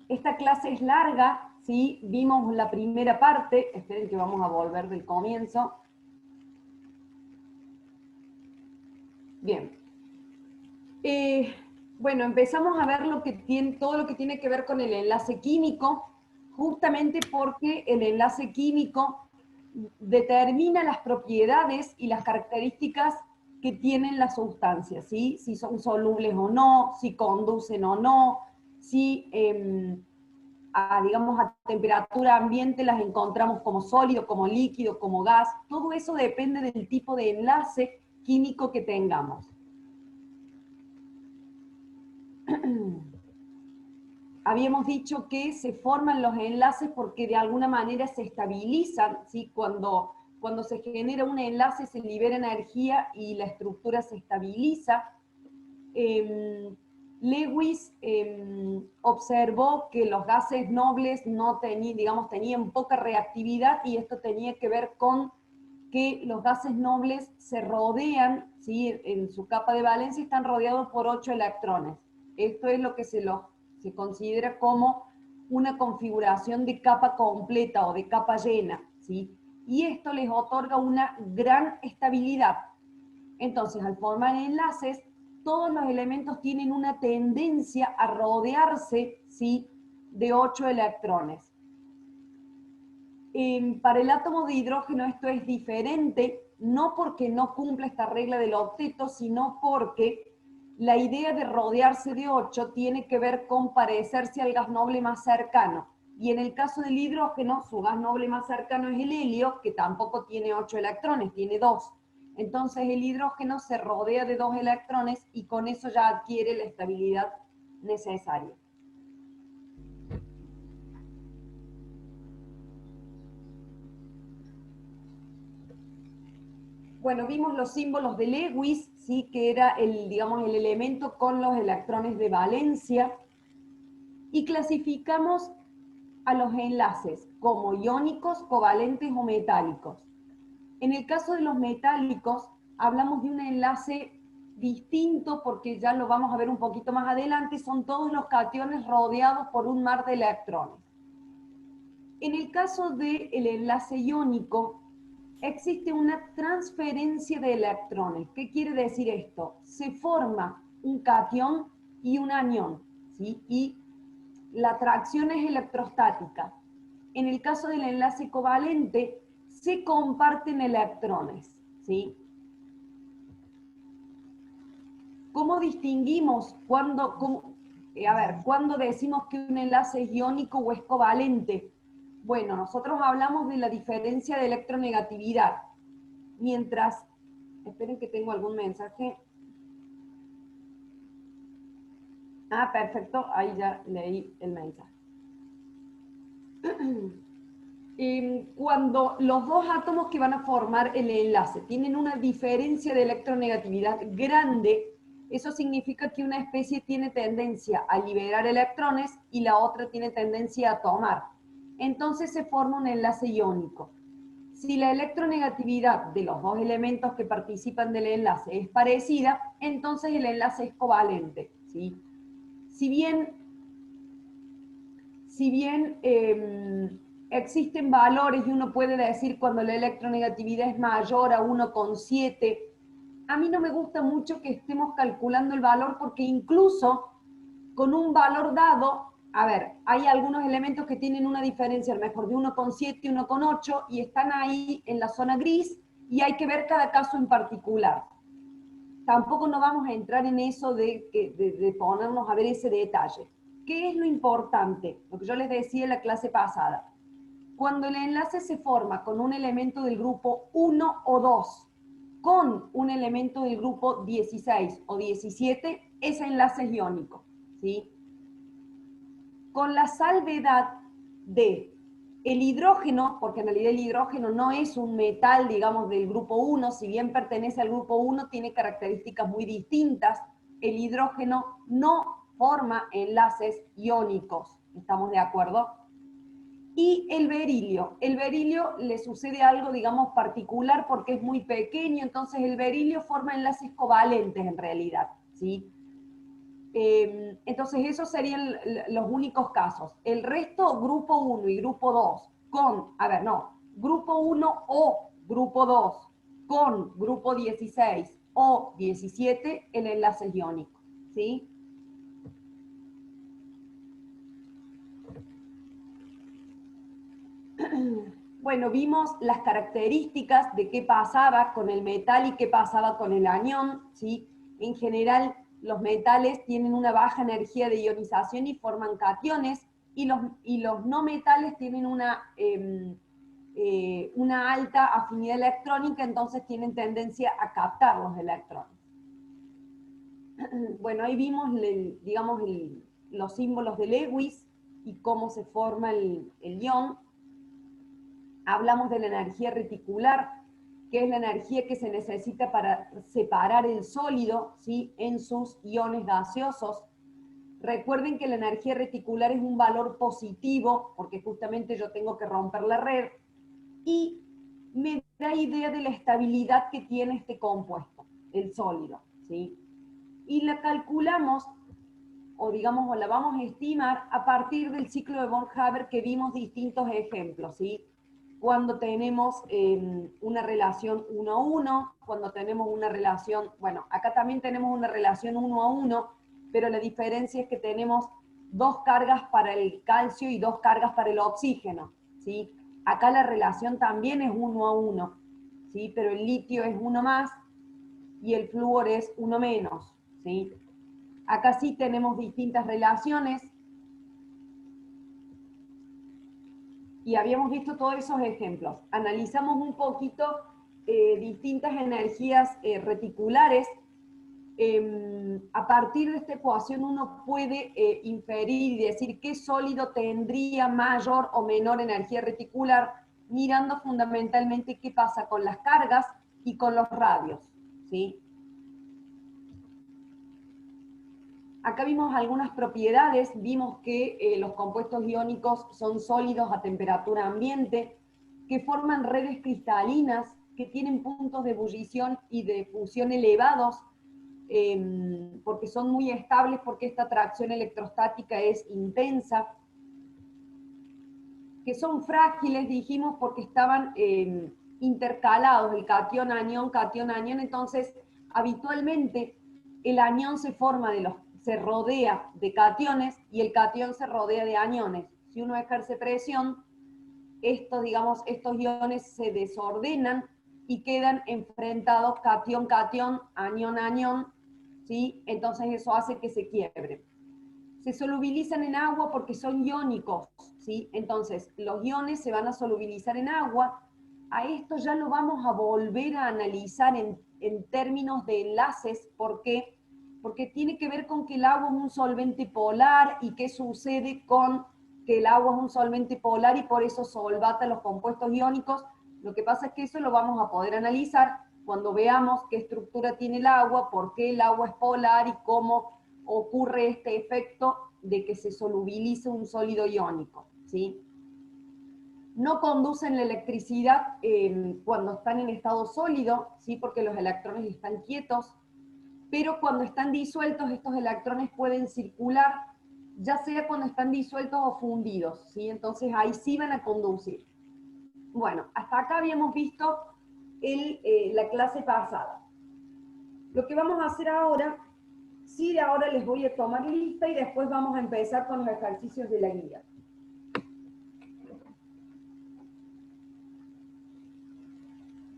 Esta clase es larga, ¿sí? Vimos la primera parte, esperen que vamos a volver del comienzo. Bien. Bueno, empezamos a ver todo lo que tiene que ver con el enlace químico, justamente porque el enlace químico determina las propiedades y las características que tienen las sustancias, ¿sí? Si son solubles o no, si conducen o no, si digamos, a temperatura ambiente las encontramos como sólido, como líquido, como gas. Todo eso depende del tipo de enlace químico que tengamos. Habíamos dicho que se forman los enlaces porque de alguna manera se estabilizan, ¿sí? Cuando se genera un enlace se libera energía y la estructura se estabiliza. Lewis observó que los gases nobles tenían poca reactividad, y esto tenía que ver con que los gases nobles se rodean, ¿sí? En su capa de valencia están rodeados por 8 electrones. Esto es lo que se considera como una configuración de capa completa o de capa llena, ¿sí? Y esto les otorga una gran estabilidad. Entonces, al formar enlaces, todos los elementos tienen una tendencia a rodearse, ¿sí?, de 8 electrones. Para el átomo de hidrógeno esto es diferente, no porque no cumpla esta regla del octeto, sino porque la idea de rodearse de 8 tiene que ver con parecerse al gas noble más cercano. Y en el caso del hidrógeno, su gas noble más cercano es el helio, que tampoco tiene 8 electrones, tiene 2. Entonces el hidrógeno se rodea de 2 electrones y con eso ya adquiere la estabilidad necesaria. Bueno, vimos los símbolos de Lewis, ¿sí?, que era el elemento con los electrones de valencia, y clasificamos a los enlaces como iónicos, covalentes o metálicos. En el caso de los metálicos, hablamos de un enlace distinto porque ya lo vamos a ver un poquito más adelante, son todos los cationes rodeados por un mar de electrones. En el caso del enlace iónico, existe una transferencia de electrones. ¿Qué quiere decir esto? Se forma un catión y un anión, ¿sí? Y la atracción es electrostática. En el caso del enlace covalente, se comparten electrones, ¿sí? ¿Cómo distinguimos cuándo decimos que un enlace es iónico o es covalente? Bueno, nosotros hablamos de la diferencia de electronegatividad. Mientras, esperen que tengo algún mensaje. Ah, perfecto, ahí ya leí el mensaje. Cuando los dos átomos que van a formar el enlace tienen una diferencia de electronegatividad grande, eso significa que una especie tiene tendencia a liberar electrones y la otra tiene tendencia a tomar. Entonces se forma un enlace iónico. Si la electronegatividad de los dos elementos que participan del enlace es parecida, entonces el enlace es covalente, ¿sí? Si bien existen valores y uno puede decir cuando la electronegatividad es mayor a 1,7, a mí no me gusta mucho que estemos calculando el valor porque incluso con un valor dado, hay algunos elementos que tienen una diferencia a lo mejor de 1,7 y 1,8 y están ahí en la zona gris y hay que ver cada caso en particular. Tampoco no vamos a entrar en eso de ponernos a ver ese detalle. ¿Qué es lo importante? Lo que yo les decía en la clase pasada. Cuando el enlace se forma con un elemento del grupo 1 o 2, con un elemento del grupo 16 o 17, ese enlace es iónico, ¿sí? Con la salvedad de el hidrógeno, porque en realidad el hidrógeno no es un metal, digamos, del grupo 1, si bien pertenece al grupo 1, tiene características muy distintas. El hidrógeno no forma enlaces iónicos, ¿estamos de acuerdo? Y el berilio le sucede algo, digamos, particular porque es muy pequeño, entonces el berilio forma enlaces covalentes en realidad, ¿sí? Entonces esos serían los únicos casos. El resto, grupo 1 y grupo 2, grupo 1 o grupo 2 con grupo 16 o 17 en enlaces iónicos, ¿sí? Bueno, vimos las características de qué pasaba con el metal y qué pasaba con el anión, ¿sí? En general, los metales tienen una baja energía de ionización y forman cationes, y los no metales tienen una alta afinidad electrónica, entonces tienen tendencia a captar los electrones. Bueno, ahí vimos, digamos, los símbolos de Lewis y cómo se forma el ion. Hablamos de la energía reticular, que es la energía que se necesita para separar el sólido, ¿sí?, en sus iones gaseosos. Recuerden que la energía reticular es un valor positivo, porque justamente yo tengo que romper la red, y me da idea de la estabilidad que tiene este compuesto, el sólido, ¿sí? Y la calculamos, o digamos, o la vamos a estimar a partir del ciclo de von Haber, que vimos distintos ejemplos, ¿sí? Cuando tenemos una relación 1 a 1, cuando tenemos una relación, bueno, acá también tenemos una relación 1 a 1, pero la diferencia es que tenemos 2 cargas para el calcio y 2 cargas para el oxígeno, ¿sí? Acá la relación también es 1 a 1, ¿sí? Pero el litio es 1 más y el flúor es 1 menos, ¿sí? Acá sí tenemos distintas relaciones, y habíamos visto todos esos ejemplos. Analizamos un poquito distintas energías reticulares. A partir de esta ecuación uno puede inferir y decir qué sólido tendría mayor o menor energía reticular, mirando fundamentalmente qué pasa con las cargas y con los radios, ¿sí? Acá vimos algunas propiedades, vimos que los compuestos iónicos son sólidos a temperatura ambiente, que forman redes cristalinas, que tienen puntos de ebullición y de fusión elevados, porque son muy estables, porque esta atracción electrostática es intensa, que son frágiles, dijimos, porque estaban intercalados, el catión-anión, entonces habitualmente el anión se rodea de cationes y el catión se rodea de aniones. Si uno ejerce presión, estos iones se desordenan y quedan enfrentados catión-catión, anión-anión, ¿sí? Entonces eso hace que se quiebren. Se solubilizan en agua porque son iónicos, ¿sí? Entonces, los iones se van a solubilizar en agua. A esto ya lo vamos a volver a analizar en términos de enlaces. ¿Por qué? Porque tiene que ver con que el agua es un solvente polar y qué sucede con que el agua es un solvente polar y por eso solvata los compuestos iónicos. Lo que pasa es que eso lo vamos a poder analizar cuando veamos qué estructura tiene el agua, por qué el agua es polar y cómo ocurre este efecto de que se solubilice un sólido iónico, ¿sí? No conducen la electricidad cuando están en estado sólido, ¿sí? Porque los electrones están quietos, pero cuando están disueltos, estos electrones pueden circular, ya sea cuando están disueltos o fundidos, ¿sí? Entonces ahí sí van a conducir. Bueno, hasta acá habíamos visto la clase pasada. Lo que vamos a hacer ahora, sí, ahora les voy a tomar lista y después vamos a empezar con los ejercicios de la guía.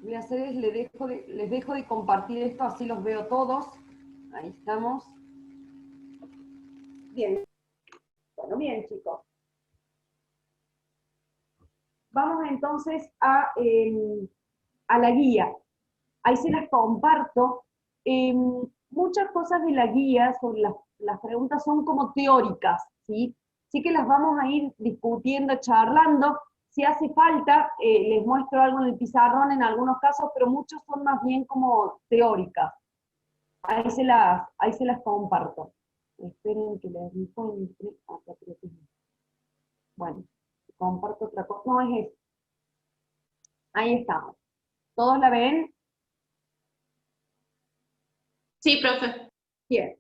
Voy a hacer es, les dejo de compartir esto, así los veo todos. Ahí estamos. Bien. Bueno, bien, chicos. Vamos entonces a la guía. Ahí se las comparto. Muchas cosas de la guía, sobre las preguntas son como teóricas, ¿sí? Sí que las vamos a ir discutiendo, charlando. Si hace falta, les muestro algo en el pizarrón en algunos casos, pero muchos son más bien como teóricas. Ahí se las comparto. Esperen que les encuentre. Acá creo que es. Bueno, comparto otra cosa. No es eso. Ahí estamos. ¿Todos la ven? Sí, profe. Bien.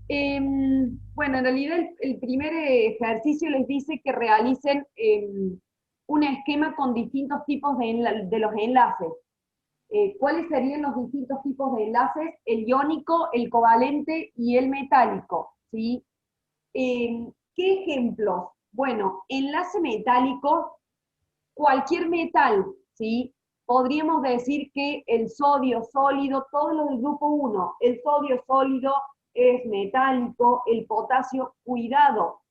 Bueno, en realidad el primer ejercicio les dice que realicen un esquema con distintos tipos de los enlaces. ¿Cuáles serían los distintos tipos de enlaces? El iónico, el covalente y el metálico, ¿sí? ¿Qué ejemplos? Bueno, enlace metálico, cualquier metal, ¿sí? Podríamos decir que el sodio sólido, todos los del grupo 1, el sodio sólido es metálico, el potasio, cuidado,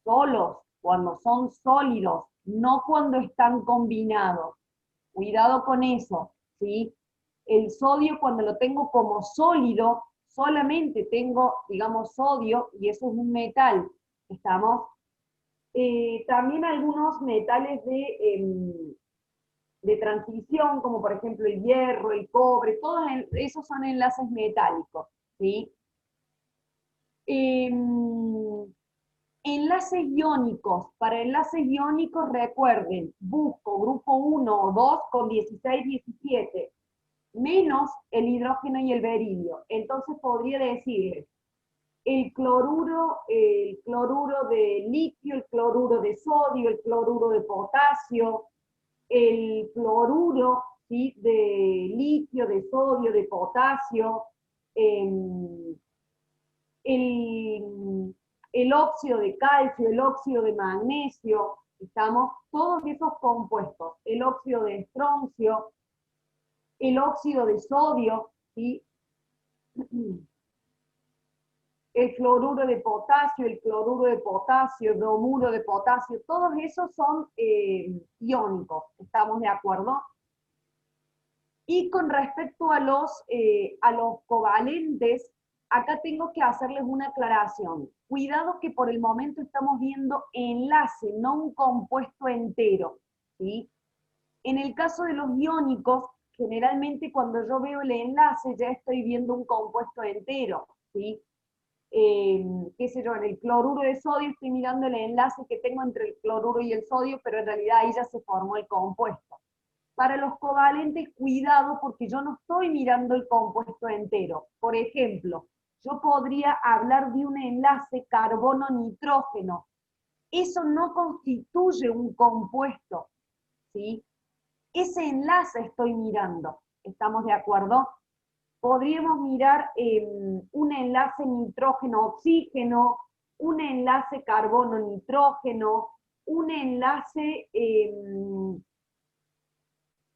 solos, cuando son sólidos, no cuando están combinados. Cuidado con eso, ¿sí? El sodio cuando lo tengo como sólido, solamente tengo, digamos, sodio y eso es un metal. ¿Estamos? También algunos metales de transición, como por ejemplo el hierro, el cobre, todos esos son enlaces metálicos, ¿sí? Eh, Enlaces iónicos. Para enlaces iónicos, recuerden, busco grupo 1 o 2 con 16, 17, menos el hidrógeno y el berilio. Entonces podría decirles el cloruro de litio, el cloruro de sodio, el cloruro de potasio, el cloruro, ¿sí?, de litio, de sodio, de potasio, eh, el óxido de calcio, el óxido de magnesio, estamos, todos esos compuestos, el óxido de estroncio, el óxido de sodio, ¿sí?, el fluoruro de potasio, el cloruro de potasio, el bromuro de potasio, todos esos son iónicos, ¿estamos de acuerdo? Y con respecto a los covalentes, acá tengo que hacerles una aclaración. Cuidado que por el momento estamos viendo enlace, no un compuesto entero, ¿sí? En el caso de los iónicos, generalmente cuando yo veo el enlace ya estoy viendo un compuesto entero, ¿sí? Qué sé yo, en el cloruro de sodio estoy mirando el enlace que tengo entre el cloruro y el sodio, pero en realidad ahí ya se formó el compuesto. Para los covalentes, cuidado porque yo no estoy mirando el compuesto entero. Por ejemplo, yo podría hablar de un enlace carbono-nitrógeno. Eso no constituye un compuesto, ¿sí? Ese enlace estoy mirando. ¿Estamos de acuerdo? Podríamos mirar un enlace nitrógeno-oxígeno, un enlace carbono-nitrógeno, un enlace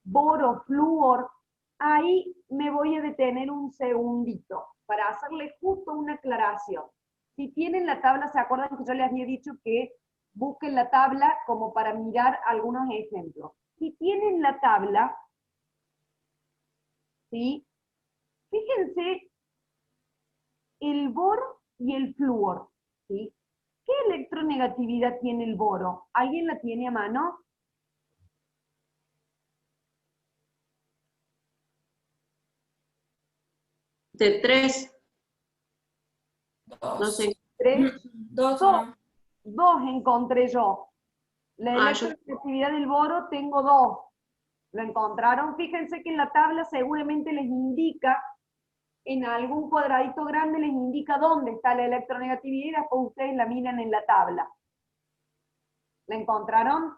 boro-flúor. Ahí me voy a detener un segundito para hacerle justo una aclaración. Si tienen la tabla, ¿se acuerdan que yo les había dicho que busquen la tabla como para mirar algunos ejemplos? Si tienen la tabla, ¿sí?, fíjense el boro y el flúor, ¿sí? ¿Qué electronegatividad tiene el boro? ¿Alguien la tiene a mano? De 3, no Dos. sé. ¿Tres? Dos, Dos, ¿no? dos encontré yo. La Yo, electronegatividad del boro tengo dos. ¿Lo encontraron? Fíjense que en la tabla seguramente les indica, en algún cuadradito grande les indica dónde está la electronegatividad y después ustedes la miran en la tabla. ¿La encontraron?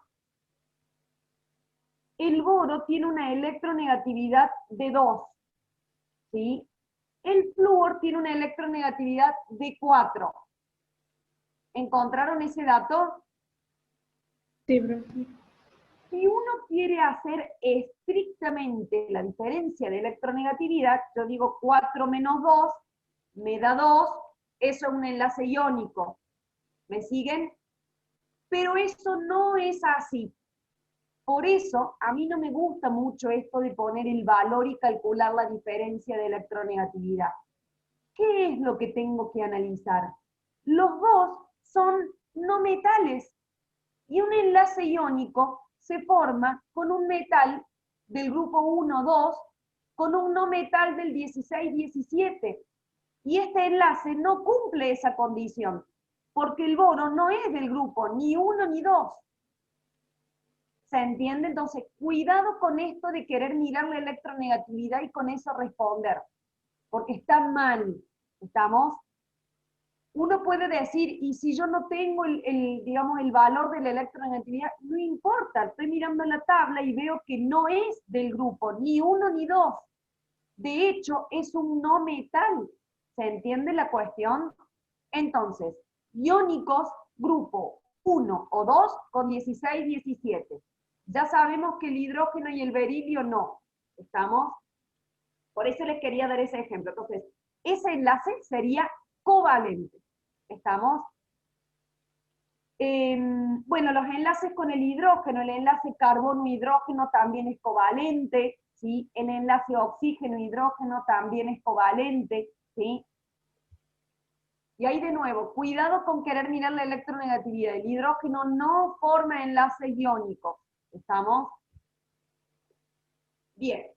El boro tiene una electronegatividad de 2, ¿sí? El flúor tiene una electronegatividad de 4. ¿Encontraron ese dato? Sí, profe. Si uno quiere hacer estrictamente la diferencia de electronegatividad, yo digo 4 menos 2 me da 2, eso es un enlace iónico. ¿Me siguen? Pero eso no es así. Por eso a mí no me gusta mucho esto de poner el valor y calcular la diferencia de electronegatividad. ¿Qué es lo que tengo que analizar? Los dos son no metales y un enlace iónico se forma con un metal del grupo 1,2 con un no metal del 16,17. Y este enlace no cumple esa condición, porque el boro no es del grupo ni 1 ni 2. ¿Se entiende? Entonces, cuidado con esto de querer mirar la electronegatividad y con eso responder, porque está mal. ¿Estamos? Uno puede decir, y si yo no tengo digamos, el valor de la electronegatividad, no importa, estoy mirando la tabla y veo que no es del grupo, ni 1 ni 2. De hecho, es un no metal. ¿Se entiende la cuestión? Entonces, iónicos, grupo 1 o 2 con 16, 17. Ya sabemos que el hidrógeno y el berilio no. ¿Estamos? Por eso les quería dar ese ejemplo. Entonces, ese enlace sería covalente. ¿Estamos? Bueno, los enlaces con el hidrógeno, el enlace carbono-hidrógeno también es covalente, ¿sí? El enlace oxígeno-hidrógeno también es covalente, ¿sí? Y ahí de nuevo, cuidado con querer mirar la electronegatividad. El hidrógeno no forma enlaces iónicos. ¿Estamos? Bien.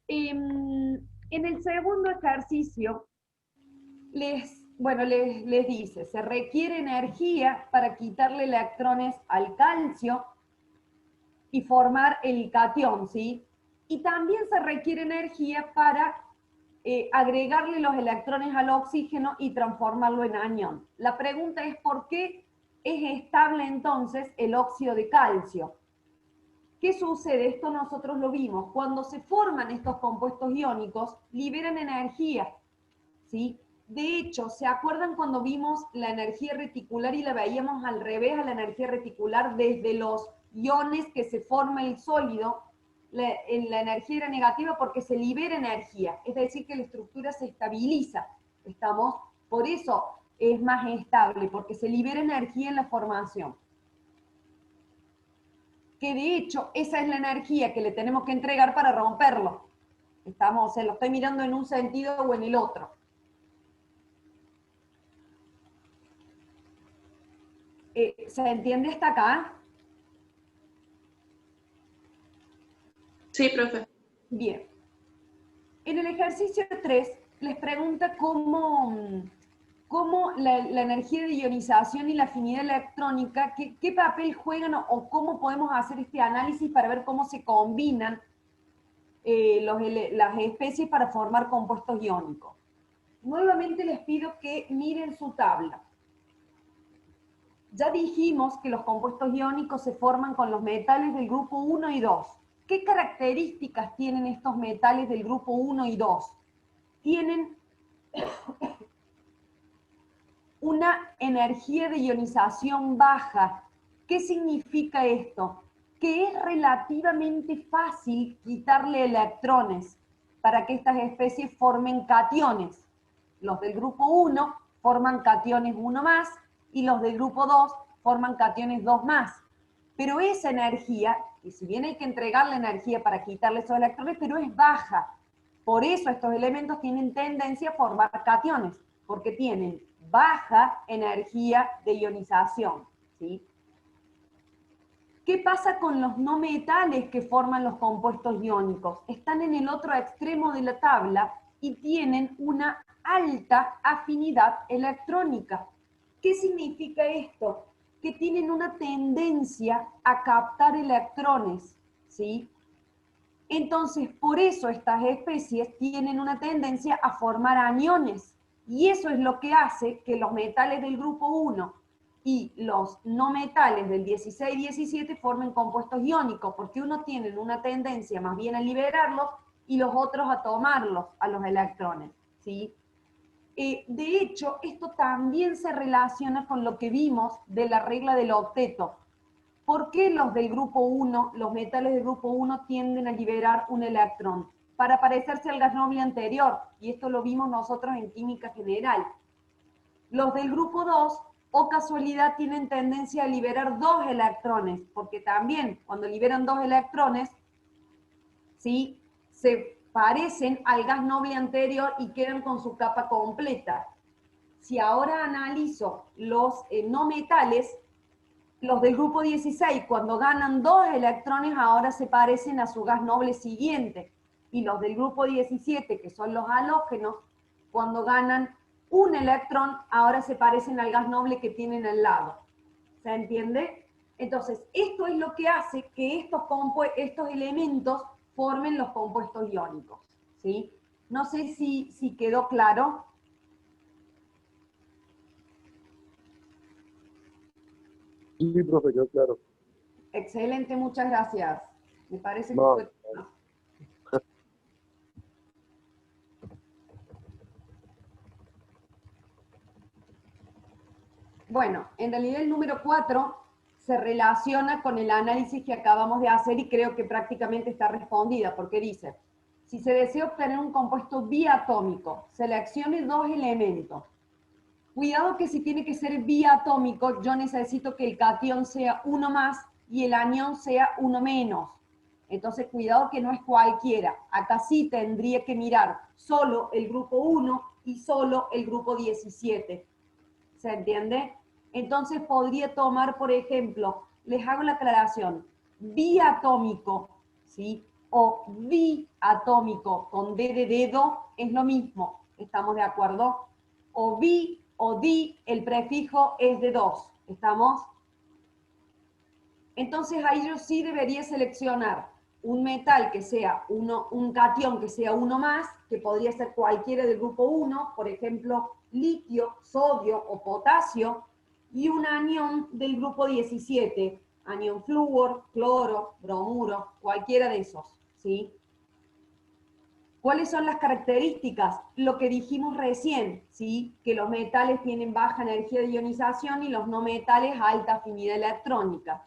En el segundo ejercicio, les dice, se requiere energía para quitarle electrones al calcio y formar el catión, ¿sí? Y también se requiere energía para agregarle los electrones al oxígeno y transformarlo en anión. La pregunta es, ¿por qué es estable entonces el óxido de calcio? ¿Qué sucede? Esto nosotros lo vimos. Cuando se forman estos compuestos iónicos, liberan energía, ¿sí? De hecho, ¿se acuerdan cuando vimos la energía reticular y la veíamos al revés a la energía reticular desde los iones que se forma el sólido? La energía era negativa porque se libera energía, es decir, que la estructura se estabiliza. ¿Estamos? Por eso es más estable, porque se libera energía en la formación. Que de hecho, esa es la energía que le tenemos que entregar para romperlo. ¿Estamos? Se lo estoy mirando en un sentido o en el otro. ¿Se entiende hasta acá? Sí, profe. Bien. En el ejercicio 3 les pregunta cómo la energía de ionización y la afinidad electrónica, qué papel juegan o cómo podemos hacer este análisis para ver cómo se combinan las especies para formar compuestos iónicos. Nuevamente les pido que miren su tabla. Ya dijimos que los compuestos iónicos se forman con los metales del grupo 1 y 2. ¿Qué características tienen estos metales del grupo 1 y 2? Tienen una energía de ionización baja. ¿Qué significa esto? Que es relativamente fácil quitarle electrones para que estas especies formen cationes. Los del grupo 1 forman cationes 1 más y los del grupo 2 forman cationes 2 más. Pero esa energía, y si bien hay que entregarle energía para quitarle esos electrones, pero es baja. Por eso estos elementos tienen tendencia a formar cationes, porque tienen baja energía de ionización, ¿sí? ¿Qué pasa con los no metales que forman los compuestos iónicos? Están en el otro extremo de la tabla y tienen una alta afinidad electrónica. ¿Qué significa esto? Que tienen una tendencia a captar electrones, ¿sí? Entonces, por eso estas especies tienen una tendencia a formar aniones. Y eso es lo que hace que los metales del grupo 1 y los no metales del 16 y 17 formen compuestos iónicos, porque uno tiene una tendencia más bien a liberarlos y los otros a tomarlos, a los electrones, ¿sí? De hecho, esto también se relaciona con lo que vimos de la regla del octeto. ¿Por qué los del grupo 1, los metales del grupo 1 tienden a liberar un electrón? Para parecerse al gas noble anterior, y esto lo vimos nosotros en química general. Los del grupo 2, o casualidad, tienen tendencia a liberar 2 electrones, porque también cuando liberan 2 electrones, ¿sí?, se parecen al gas noble anterior y quedan con su capa completa. Si ahora analizo los no metales, los del grupo 16, cuando ganan 2 electrones, ahora se parecen a su gas noble siguiente. Y los del grupo 17, que son los halógenos, cuando ganan un electrón, ahora se parecen al gas noble que tienen al lado. ¿Se entiende? Entonces, esto es lo que hace que estos elementos formen los compuestos iónicos, ¿sí? No sé si quedó claro. Sí, profe, yo claro. Excelente, muchas gracias. Me parece que No, fue... Bueno, en realidad el número 4 se relaciona con el análisis que acabamos de hacer y creo que prácticamente está respondida, porque dice, si se desea obtener un compuesto biatómico, seleccione dos elementos. Cuidado que si tiene que ser biatómico, yo necesito que el catión sea uno más y el anión sea uno menos. Entonces, cuidado que no es cualquiera. Acá sí tendría que mirar solo el grupo 1 y solo el grupo 17. ¿Se entiende? Entonces podría tomar, por ejemplo, les hago la aclaración, biatómico, ¿sí? O diatómico con D de dedo es lo mismo, ¿estamos de acuerdo? O bi o di, el prefijo es de 2, ¿estamos? Entonces ahí yo sí debería seleccionar un metal que sea un catión que sea uno más, que podría ser cualquiera del grupo 1, por ejemplo, litio, sodio o potasio, y un anión del grupo 17, anión flúor, cloro, bromuro, cualquiera de esos, ¿sí? ¿Cuáles son las características? Lo que dijimos recién, ¿sí? Que los metales tienen baja energía de ionización y los no metales alta afinidad electrónica.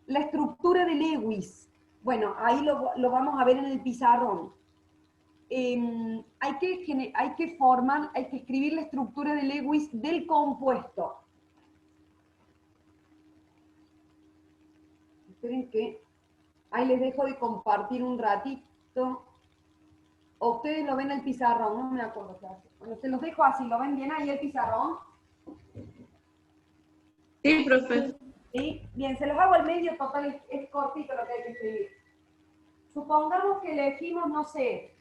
La estructura de Lewis, bueno, ahí lo vamos a ver en el pizarrón. Hay que escribir la estructura de Lewis del compuesto. Esperen que ahí les dejo de compartir un ratito. O ustedes lo ven en el pizarrón, no me acuerdo qué hace. Bueno, se los dejo así, ¿lo ven bien ahí el pizarrón? Sí, profe. ¿Sí? Bien, se los hago al medio, total, es cortito lo que hay que escribir. Supongamos que elegimos, no sé,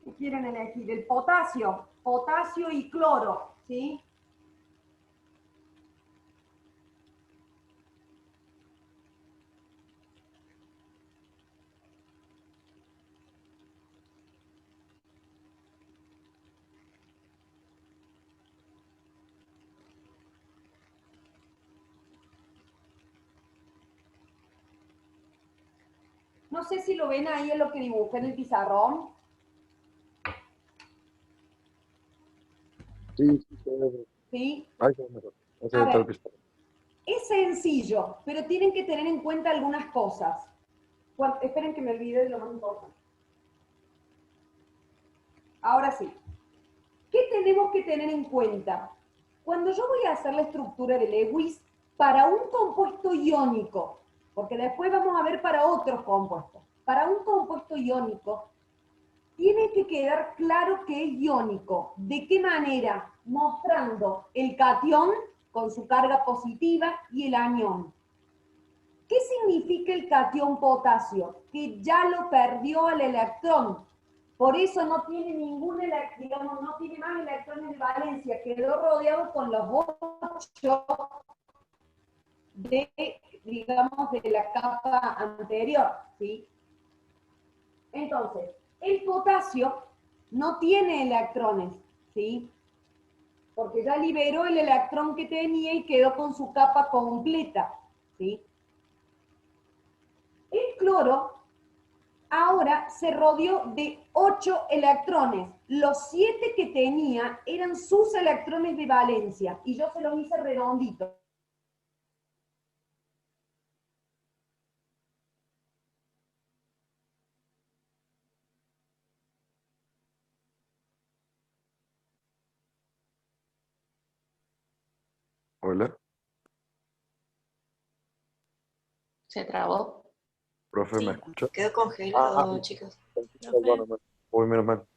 ¿qué quieren elegir? El potasio y cloro, ¿sí? No sé si lo ven ahí en lo que dibujé en el pizarrón. sí, sí, profe. ¿Sí? Ahí está mejor. Ese A está el ver, pizarrón. es sencillo, pero tienen que tener en cuenta algunas cosas. Esperen que me olvide de lo más importante. Ahora sí. ¿Qué tenemos que tener en cuenta? Cuando yo voy a hacer la estructura de Lewis para un compuesto iónico, porque después vamos a ver para otros compuestos, para un compuesto iónico, tiene que quedar claro que es iónico. ¿De qué manera? Mostrando el catión con su carga positiva y el anión. ¿Qué significa el catión potasio? Que ya lo perdió el electrón. Por eso no tiene digamos, no tiene más electrones de valencia. Quedó rodeado con los 8 de, digamos, de la capa anterior, ¿sí? Entonces, el potasio no tiene electrones, ¿sí? Porque ya liberó el electrón que tenía y quedó con su capa completa, ¿sí? El cloro ahora se rodeó de 8 electrones. Los 7 que tenía eran sus electrones de valencia y yo se los hice redonditos. Hola, Se trabó. profe, ¿me Sí, escucha? quedó Ah, congelado, chicos. perdóname. Uy, menos mal.